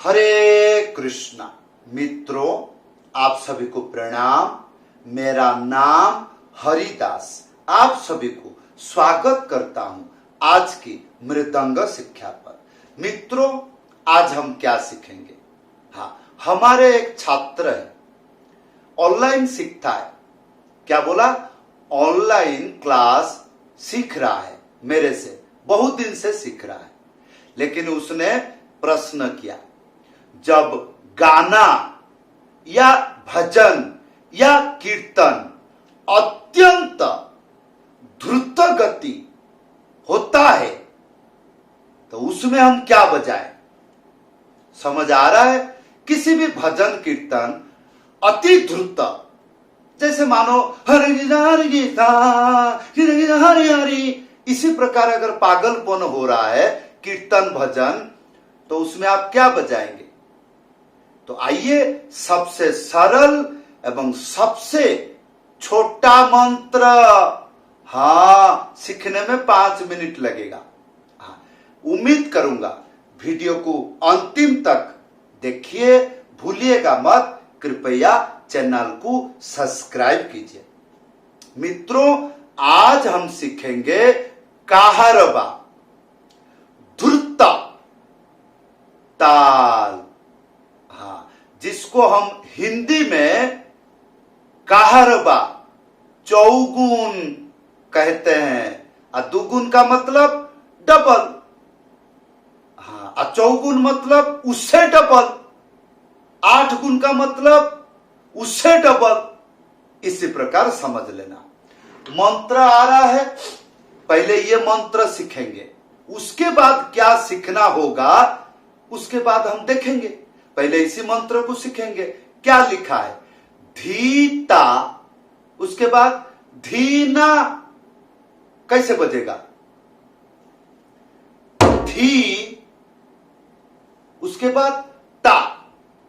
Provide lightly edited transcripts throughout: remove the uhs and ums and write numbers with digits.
हरे कृष्णा। मित्रों, आप सभी को प्रणाम। मेरा नाम हरिदास। आप सभी को स्वागत करता हूं आज की मृदंग शिक्षा पर। मित्रों, आज हम क्या सीखेंगे? हाँ, हमारे एक छात्र है, ऑनलाइन सीखता है। क्या बोला? ऑनलाइन क्लास सीख रहा है मेरे से, बहुत दिन से सीख रहा है। लेकिन उसने प्रश्न किया, जब गाना या भजन या कीर्तन अत्यंत द्रुत गति होता है तो उसमें हम क्या बजाएं? समझ आ रहा है? किसी भी भजन कीर्तन अति द्रुत, जैसे मानो हरे गीता हरि हरि, इसी प्रकार अगर पागलपन हो रहा है कीर्तन भजन, तो उसमें आप क्या बजाएंगे? तो आइए, सबसे सरल एवं सबसे छोटा मंत्र, हाँ, सीखने में 5 मिनट लगेगा। हाँ, उम्मीद करूंगा वीडियो को अंतिम तक देखिए, भूलिएगा मत। कृपया चैनल को सब्सक्राइब कीजिए। मित्रों, आज हम सीखेंगे काहरबा, द्रुत ताल। हाँ, जिसको हम हिंदी में काहरबा, चौगुन कहते हैं। और दुगुन का मतलब डबल। हाँ, और चौगुन मतलब उससे डबल। 8 गुण का मतलब उससे डबल। इसी प्रकार समझ लेना। मंत्र आ रहा है, पहले ये मंत्र सीखेंगे, उसके बाद क्या सीखना होगा उसके बाद हम देखेंगे। पहले इसी मंत्र को सीखेंगे। क्या लिखा है? धीता, उसके बाद धीना। कैसे बजेगा? धी, उसके बाद ता,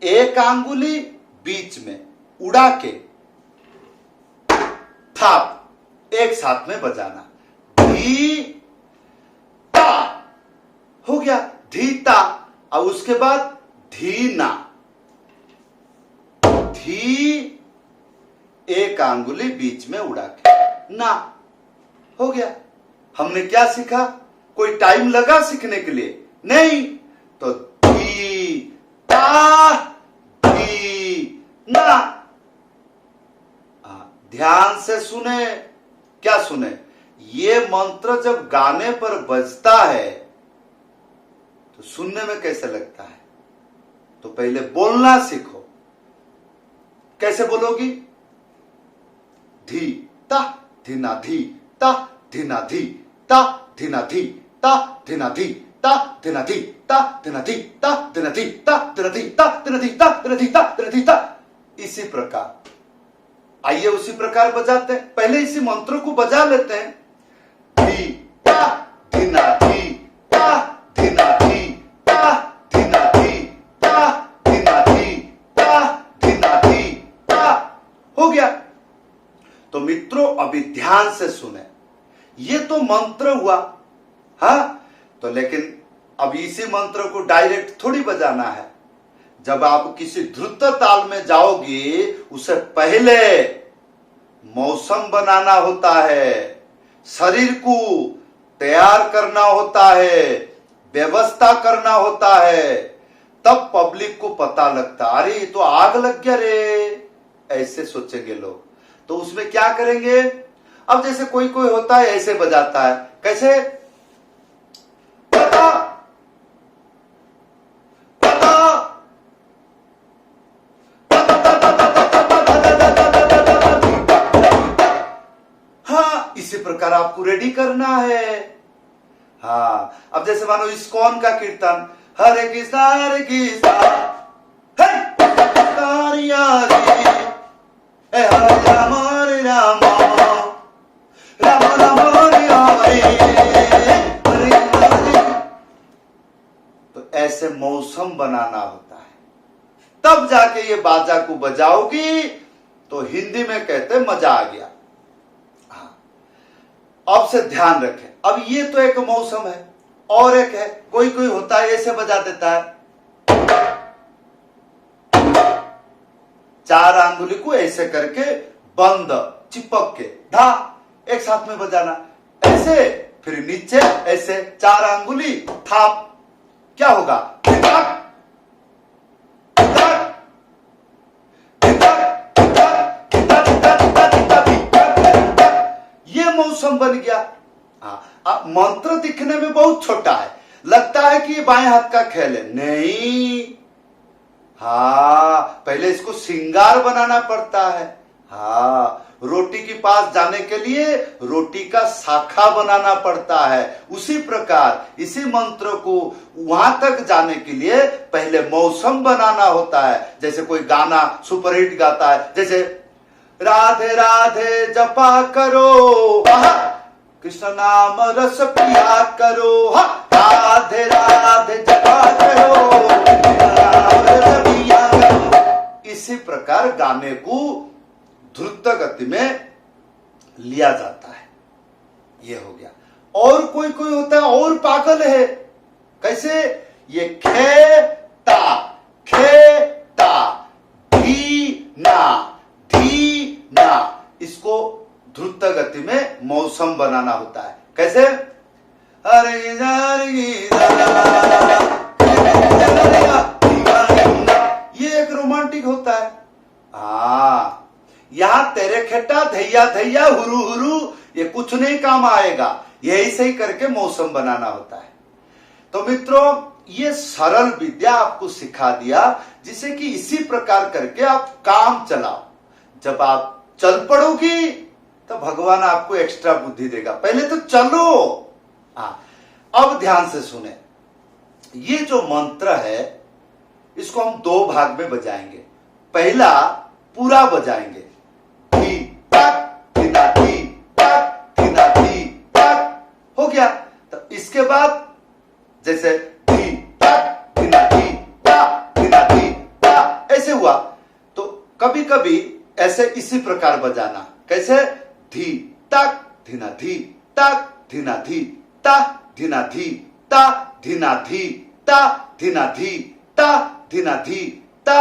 एक अंगुली बीच में उड़ा के थाप एक साथ में बजाना। धी ता हो गया, धीता। और उसके बाद धीना, धी एक अंगुली बीच में उड़ा के ना, हो गया। हमने क्या सीखा? कोई टाइम लगा सीखने के लिए? नहीं। तो धी ता धी ना। ध्यान से सुने। क्या सुने? ये मंत्र जब गाने पर बजता है तो सुनने में कैसे लगता है? तो पहले बोलना सीखो। कैसे बोलोगी? धी ता धीना धी ता धीना धी ता धीना धी ता धीना धी ता धीना धी ता धीना धी ता धीना धी ता धीना धी ता धीना धी ता धीना धी ता धीना धी ता। इसी प्रकार आइए उसी प्रकार बजाते हैं। पहले इसी मंत्र को बजा लेते हैं। धी ता धीना धी ता धीना धी ता धीना धी ता धीना धी ता धीना धी ता। हो गया। तो मित्रों, अभी ध्यान से सुने। ये तो मंत्र हुआ, हाँ। तो लेकिन अब इसी मंत्र को डायरेक्ट थोड़ी बजाना है। जब आप किसी द्रुत ताल में जाओगे, उसे पहले मौसम बनाना होता है, शरीर को तैयार करना होता है, व्यवस्था करना होता है। तब पब्लिक को पता लगता, अरे ये तो आग लग गया रे, ऐसे सोचेंगे लोग। तो उसमें क्या करेंगे? अब जैसे कोई कोई होता है ऐसे बजाता है। कैसे? पता इसी प्रकार आपको रेडी करना है। हाँ, अब जैसे मानो इस्कॉन का कीर्तन, हरे कृष्णा हरे कृष्णा हरे राम हरे राम राम राम हरे हरे। तो ऐसे मौसम बनाना होता है, तब जाके ये बाजा को बजाओगी तो हिंदी में कहते मजा आ गया। अब से ध्यान रखें। अब ये तो एक मौसम है, और एक है, कोई कोई होता है ऐसे बजा देता है। 4 अंगुली को ऐसे करके बंद चिपक के धा एक साथ में बजाना, ऐसे फिर नीचे ऐसे 4 अंगुली थाप, क्या होगा? धिधक, धिधक, धिधक, धिधक, धिधक, धिधक, धिधक, धिधक। ये मौसम बन गया। अब मंत्र दिखने में बहुत छोटा है, लगता है कि ये बाएं हाथ का खेल है, नहीं। पहले इसको श्रृंगार बनाना पड़ता है। रोटी के पास जाने के लिए रोटी का शाखा बनाना पड़ता है। उसी प्रकार इसी मंत्र को वहां तक जाने के लिए पहले मौसम बनाना होता है। जैसे कोई गाना सुपरहिट गाता है, जैसे राधे राधे जपा करो, कृष्ण नाम रस पिया करो, राधे राधे जपा करो, कृष्ण नाम रस पिया करो। इसी प्रकार गाने को द्रुत गति में लिया जाता है। ये हो गया। और कोई कोई होता है और पागल है, कैसे? ये खेता, खेता, धीना, धीना, इसको द्रुत गति में मौसम बनाना होता है। कैसे? ये एक रोमांटिक होता है। यहां तेरे खेटा धैया धैया हुरु हुरु ये कुछ नहीं काम आएगा, यही सही करके मौसम बनाना होता है। तो मित्रों, ये सरल विद्या आपको सिखा दिया, जिसे कि इसी प्रकार करके आप काम चलाओ। जब आप चल पड़ोगी तो भगवान आपको एक्स्ट्रा बुद्धि देगा। पहले तो चलो। अब ध्यान से सुने, ये जो मंत्र है इसको हम 2 भाग में बजाएंगे। पहला पूरा बजाएंगे, धी तक धिना धी तक धिना धी तक, हो गया। तो इसके बाद जैसे धी तक धिना धी ता धिना धी ता, ऐसे हुआ। तो कभी कभी ऐसे इसी प्रकार बजाना। कैसे? धी तक धिना धी तक धिना धी ता धिना धी ता धिना धी ता धिना धी ता धिना धी ता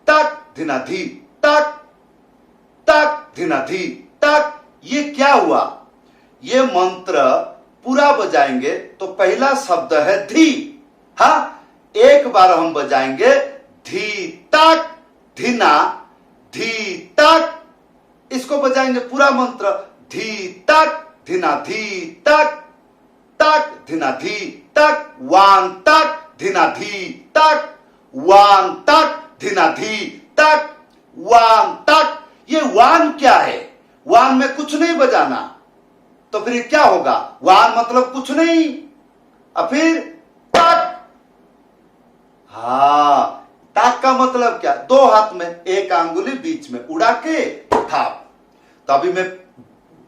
तक धिना धी तक तक धिना धी तक। ये क्या हुआ? ये मंत्र पूरा बजाएंगे तो पहला शब्द है धी। एक बार हम बजाएंगे धी तक धिना धी तक, इसको बजाएंगे पूरा मंत्र, धी तक धिना धी तक तक धिना धी तक, वान तक धिना धी तक, वान तक धिना धी तक, वान तक। ये वान क्या है? वान में कुछ नहीं बजाना, तो फिर क्या होगा? वान मतलब कुछ नहीं। और फिर तक, तक का मतलब क्या? 2 हाथ में, एक अंगुली बीच में उड़ा के थाप। तो अभी मैं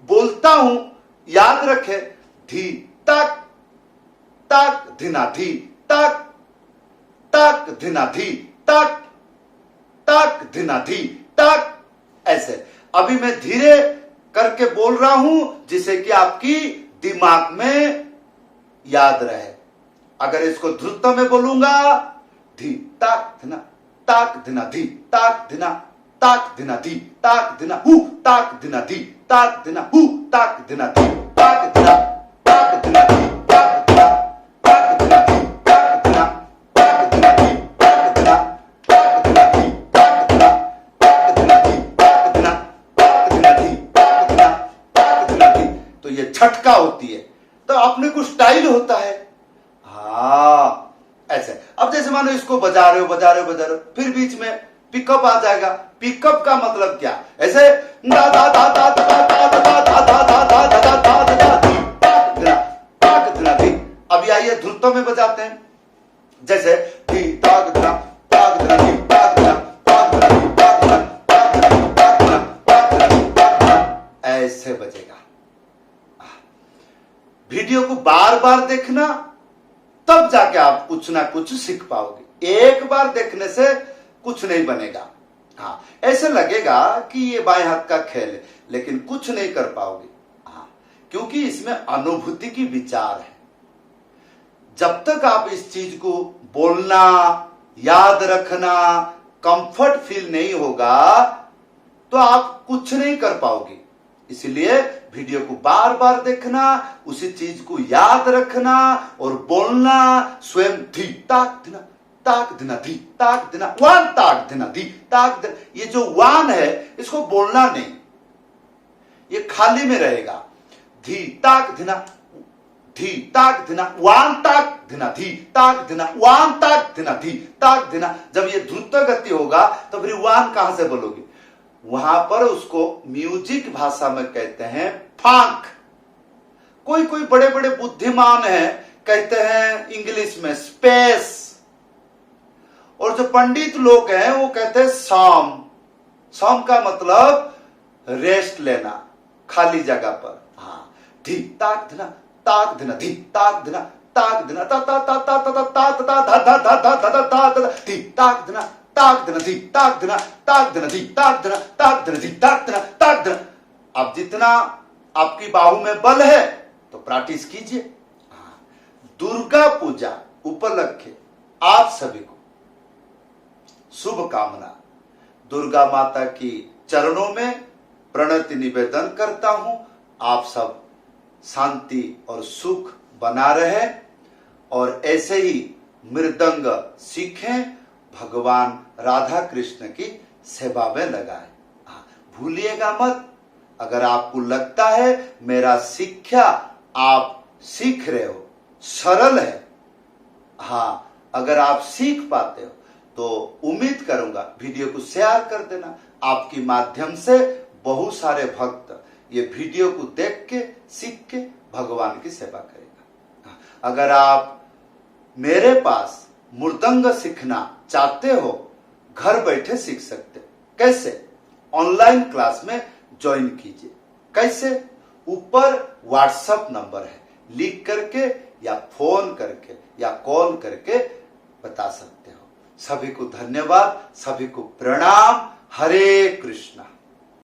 बोलता हूं, याद रखे, धी तक तक धिना धी तक तक धिना धी तक तक धिना धी तक, ऐसे। अभी मैं धीरे करके बोल रहा हूं जिसे कि आपकी दिमाग में याद रहे। अगर इसको द्रुत में बोलूंगा, धी तक धिना ताक धिना धी ताक धिना ताक धिना धी ताक धिना हु ताक धिना धी ताक धिना हु ताक धिना धी ताक धिना ताक धिना धी ताक धिना ताक धिना धी ताक धिना ताक धिना धी ताक धिना ताक धिना धी ताक धिना ताक धिना धी ताक धिना ताक धिना धी ताक धिना ताक धिना धी। तो ये छटका होती है, तो अपने को स्टाइल होता है। ऐसे। अब जैसे मानो इसको बजा रहे हो, फिर बीच में पिकअप आ जाएगा। पिकअप का मतलब क्या? ऐसे दा दा दा दा दा दा दा दा दा दा दा दा दा दा दा धी ताक धिना ताक धिना धी। अब आइए ध्रुतों में बजाते हैं, जैसे धी ताक धिना ताक धिना धी ताक धिना ताक धिना धी ताक धिना ताक धिना ताक धिना ताक धिना ताक धिना, ऐसे बजेगा। वीडियो को बार बार देखना, तब जाके आप कुछ ना कुछ सीख पाओगे। एक बार देखने से कुछ नहीं बनेगा। ऐसे लगेगा कि ये बाएं हाथ का खेल है, लेकिन कुछ नहीं कर पाओगे। क्योंकि इसमें अनुभूति की विचार है। जब तक आप इस चीज को बोलना, याद रखना, कंफर्ट फील नहीं होगा तो आप कुछ नहीं कर पाओगे। इसलिए वीडियो को बार बार देखना, उसी चीज को याद रखना और बोलना स्वयं धी ताक दिना ताक दिना धी ताक दिना वान ताक दिना धी ताक दिना। ये जो वान है इसको बोलना नहीं, ये खाली में रहेगा। धी ताक दिना धी ताक दिना वान ताक दिना धी ताक दिना वान ताक दिना धी ताक दिना। जब ये द्रुत गति होगा तो फिर वान कहां से बोलोगे? वहां पर उसको म्यूजिक भाषा में कहते हैं फांक। कोई कोई बड़े बड़े बुद्धिमान हैं कहते हैं इंग्लिश में स्पेस, और जो पंडित लोग हैं वो कहते हैं सॉम। सॉम का मतलब रेस्ट लेना, खाली जगह पर। हाँ, धी ताक दिना ताक दिना धी ताक दिना ताक दिना ता ता ता ता ता ता ता ता धा धा धा धा धा धा धा धी ताक दिना ताक दिना धी ताक दिना ताक दिना धी ताक दिना ताक दिना धी ताक दिना ताक दिना। अब जितना आपकी बाहु में बल है तो प्रैक्टिस कीजिए। दुर्गा पूजा उपलक्ष्य आप सभी को शुभकामना। दुर्गा माता की चरणों में प्रणति निवेदन करता हूं। आप सब शांति और सुख बना रहे और ऐसे ही मृदंग सीखें, भगवान राधा कृष्ण की सेवा में लगाएं। भूलिएगा मत, अगर आपको लगता है मेरा शिक्षा आप सीख रहे हो सरल है, हाँ, अगर आप सीख पाते हो तो उम्मीद करूंगा वीडियो को शेयर कर देना। आपके माध्यम से बहुत सारे भक्त ये वीडियो को देख के सीख के भगवान की सेवा करेगा। अगर आप मेरे पास मृदंग सीखना चाहते हो, घर बैठे सीख सकते। कैसे? ऑनलाइन क्लास में ज्वाइन कीजिए। कैसे? ऊपर व्हाट्सएप नंबर है, लिख करके या फोन करके या कॉल करके बता सकते हो। सभी को धन्यवाद, सभी को प्रणाम। हरे कृष्णा।